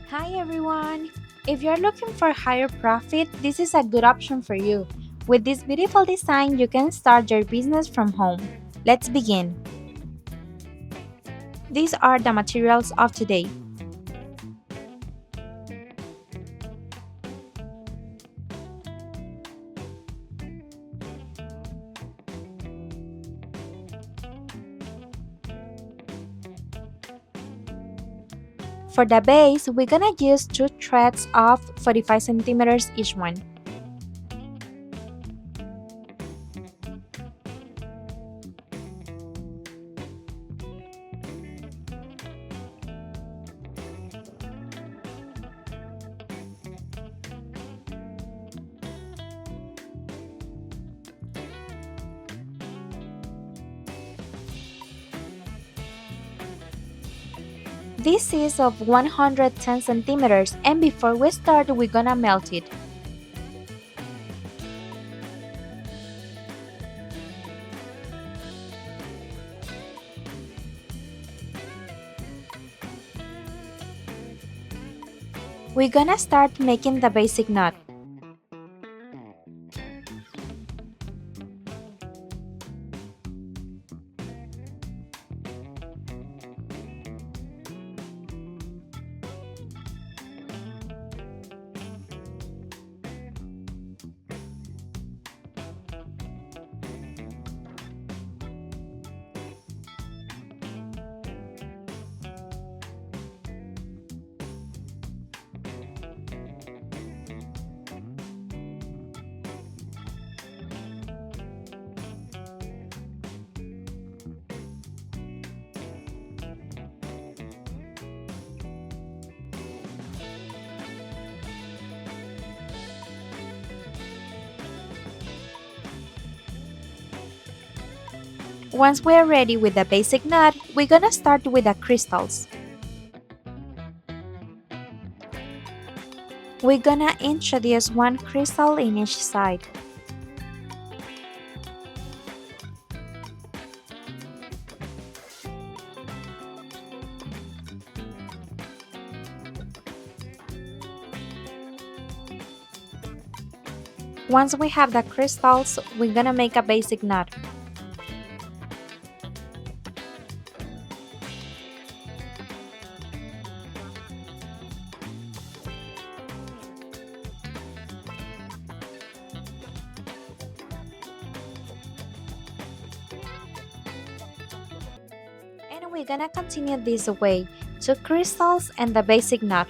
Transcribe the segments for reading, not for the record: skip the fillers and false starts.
Hi everyone! If you're looking for higher profit, this is a good option for you. With this beautiful design, you can start your business from home. Let's begin. These are the materials of today. For the base, we're gonna use two threads of 45 centimeters each one. This is of 110 centimeters, and before we start, we're gonna melt it. We're gonna start making the basic knot. Once we're ready with the basic knot, we're gonna start with the crystals. We're gonna introduce one crystal in each side. Once we have the crystals, we're gonna make a basic knot. And we're gonna continue this way, two crystals and the basic knot.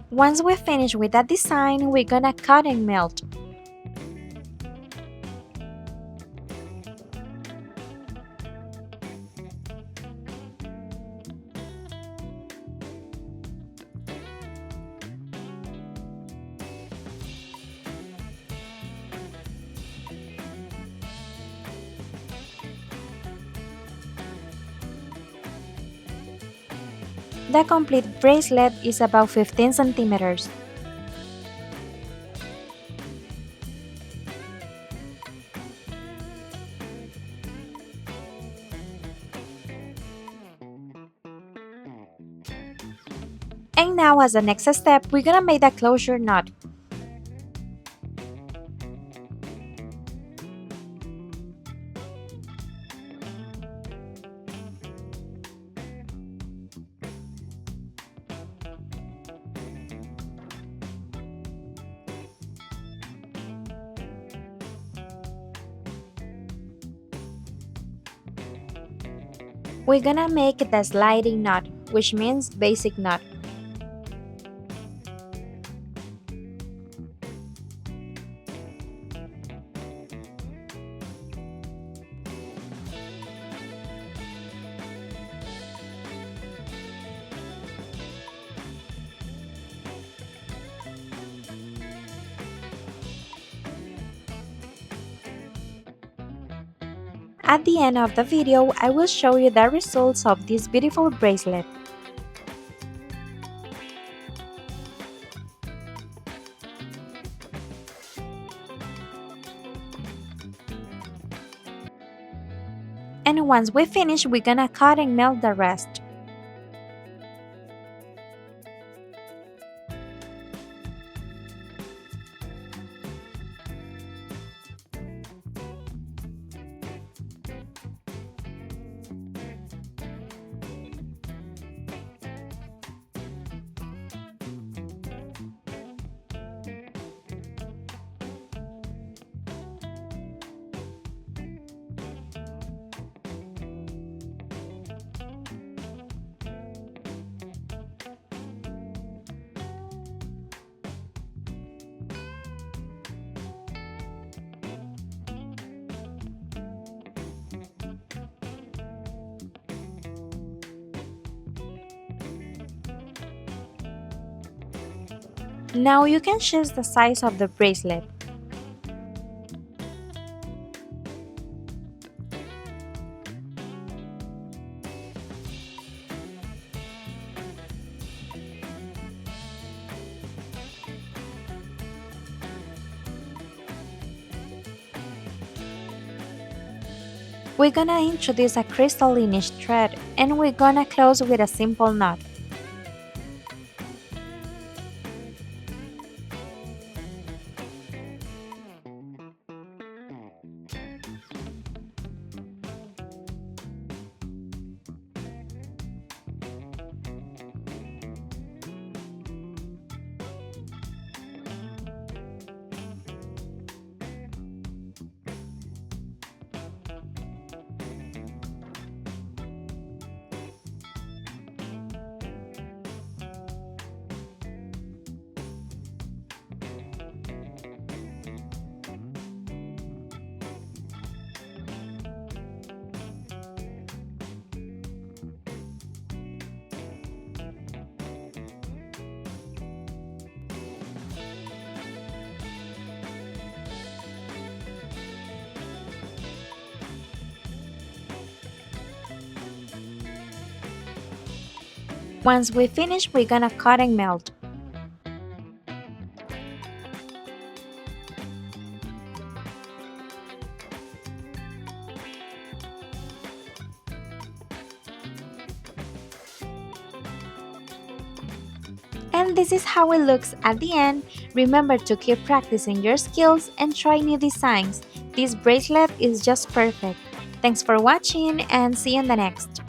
Once we finish with that design, we're gonna cut and melt. The complete bracelet is about 15 centimeters. And now as the next step, we're gonna make the closure knot. We're gonna make the sliding knot, which means basic knot. At the end of the video, I will show you the results of this beautiful bracelet. And once we finish, we're gonna cut and melt the rest. Now you can choose the size of the bracelet. We're gonna introduce a crystalline thread and we're gonna close with a simple knot. Once we finish, we're gonna cut and melt. And this is how it looks at the end. Remember to keep practicing your skills and try new designs. This bracelet is just perfect. Thanks for watching and see you in the next.